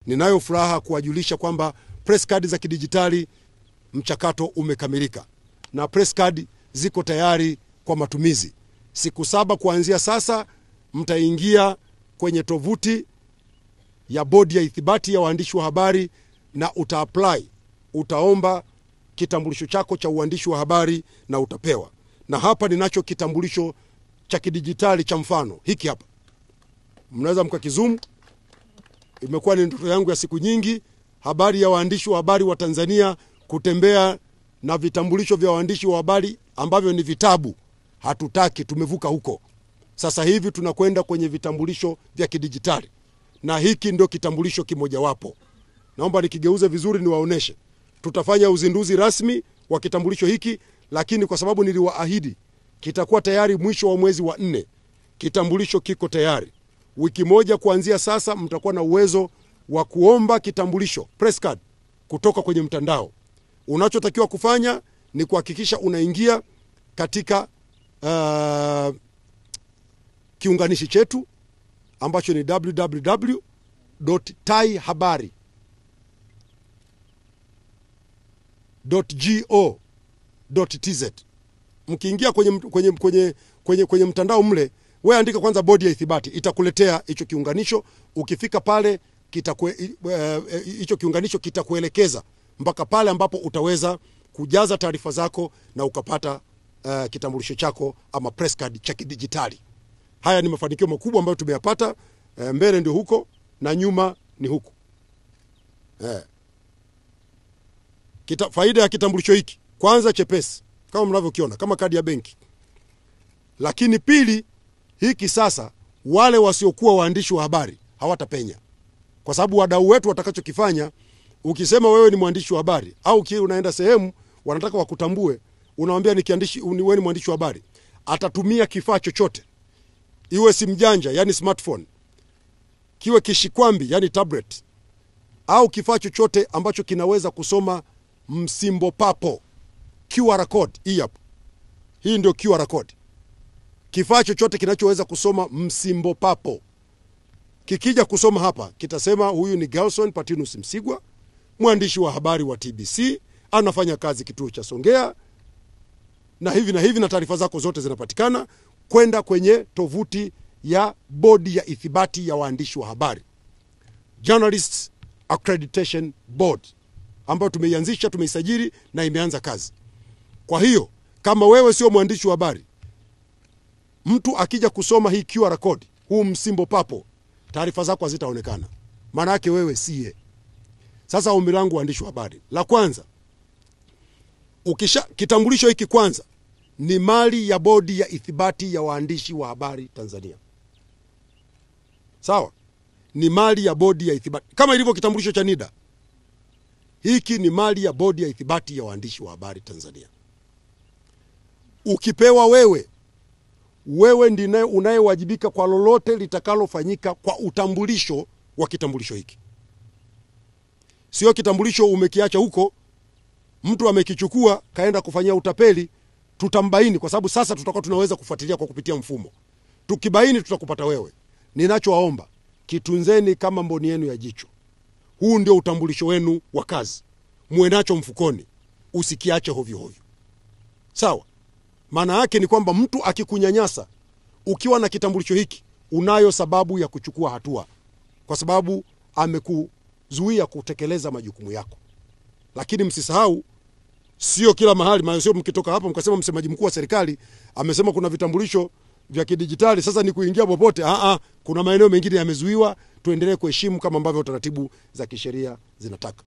Ninayo furaha kuwajulisha kwamba press card za kidijitali mchakato umekamilika na press card ziko tayari kwa matumizi. Siku 7 kuanzia sasa mtaingia kwenye tovuti ya bodi ya ithibati ya waandishi wa habari na utaomba kitambulisho chako cha uandishi wa habari na utapewa. Na hapa ninacho kitambulisho cha kidijitali cha mfano. Hiki hapa. Mnaweza mkakizoom. Imekuwa ni ndoto yangu ya siku nyingi, habari ya waandishi wa habari wa Tanzania kutembea na vitambulisho vya waandishi wa habari ambavyo ni vitabu. Hatutaki, tumevuka huko. Sasa hivi tunakwenda kwenye vitambulisho vya kidijitali. Na hiki ndio kitambulisho kimojawapo. Naomba nikigeuze vizuri niwaoneshe. Tutafanya uzinduzi rasmi wa kitambulisho hiki, lakini kwa sababu niliwaahidi kitakuwa tayari mwisho wa mwezi wa 4. Kitambulisho kiko tayari. Wiki moja kuanzia sasa mtakuwa na uwezo wa kuomba kitambulisho press card kutoka kwenye mtandao. Unachotakiwa kufanya ni kuhakikisha unaingia katika kiunganishi chetu ambacho ni www.taihabari.go.tz. Mkiingia kwenye mtandao mle, wewe andika kwanza bodi ya ithibati, itakuletea hicho kiunganisho. Ukifika pale hicho kiunganisho kitakuelekeza mpaka pale ambapo utaweza kujaza taarifa zako na ukapata kitambulisho chako ama press card cha kidijitali. Haya ni mafanikio makubwa ambayo tumeyapata. Mbele ndio huko na nyuma ni huko. Faida ya kitambulisho hiki, kwanza chepesi kama mnavyokiona, kama kadi ya benki. Lakini pili, hiki sasa wale wasiokuwa waandishi wa habari hawatapenya. Kwa sababu wadau wetu watakachokifanya, ukisema wewe ni mwandishi wa habari au unaenda sehemu wanataka wakutambue, unamwambia wewe ni mwandishi wa habari, atatumia kifaa chochote, iwe simu janja yani smartphone, kiwe kishikwambi yani tablet, au kifaa chochote ambacho kinaweza kusoma msimbo papo, QR code. Hii ndio QR code. Kifaa chochote kinachoweza kusoma msimbo papo, kikija kusoma hapa kitasema huyu ni Gelson Patinus Msigwa, mwandishi wa habari wa TBC, anafanya kazi kituo cha Songea na hivi, na taarifa zako zote zinapatikana kwenda kwenye tovuti ya bodi ya ithibati ya waandishi wa habari, Journalists Accreditation Board, ambayo tumeianzisha, tumeisajili na imeanza kazi. Kwa hiyo kama wewe sio mwandishi wa habari, mtu akija kusoma hii QR code, huu msimbo papo, taarifa zako hazitaonekana. Maana yake wewe siye. Sasa ombi langu waandishi wa habari, la kwanza, kitambulisho hiki kwanza ni mali ya bodi ya ithibati ya waandishi wa habari Tanzania. Sawa? Ni mali ya bodi ya ithibati. Kama ilivyo kitambulisho cha NIDA, hiki ni mali ya bodi ya ithibati ya waandishi wa habari Tanzania. Ukipewa wewe ndiye unayewajibika kwa lolote litakalofanyika kwa utambulisho wa kitambulisho hiki. Sio kitambulisho umekiacha huko, mtu amekichukua kaenda kufanyia utapeli, tutambaini kwa sababu sasa tutakuwa tunaweza kufuatilia kwa kupitia mfumo. Tukibaini tutakupata wewe. Ninachowaomba, kitunzeni kama mboni yenu ya jicho. Huu ndio utambulisho wenu wa kazi. Muwe nacho mfukoni, usikiache hovyo hovyo. Sawa? Maana yake ni kwamba mtu akikunyanyasa ukiwa na kitambulisho hiki, unayo sababu ya kuchukua hatua, kwa sababu amekuzuia kutekeleza majukumu yako. Lakini msisahau, sio kila mahali, sio mkitoka hapa mkasema msemaji mkuu wa serikali amesema kuna vitambulisho vya kidijitali sasa ni kuingia popote. Kuna maeneo mengine yamezuiwa. Tuendelee kuheshimu kama ambavyo taratibu za kisheria zinataka.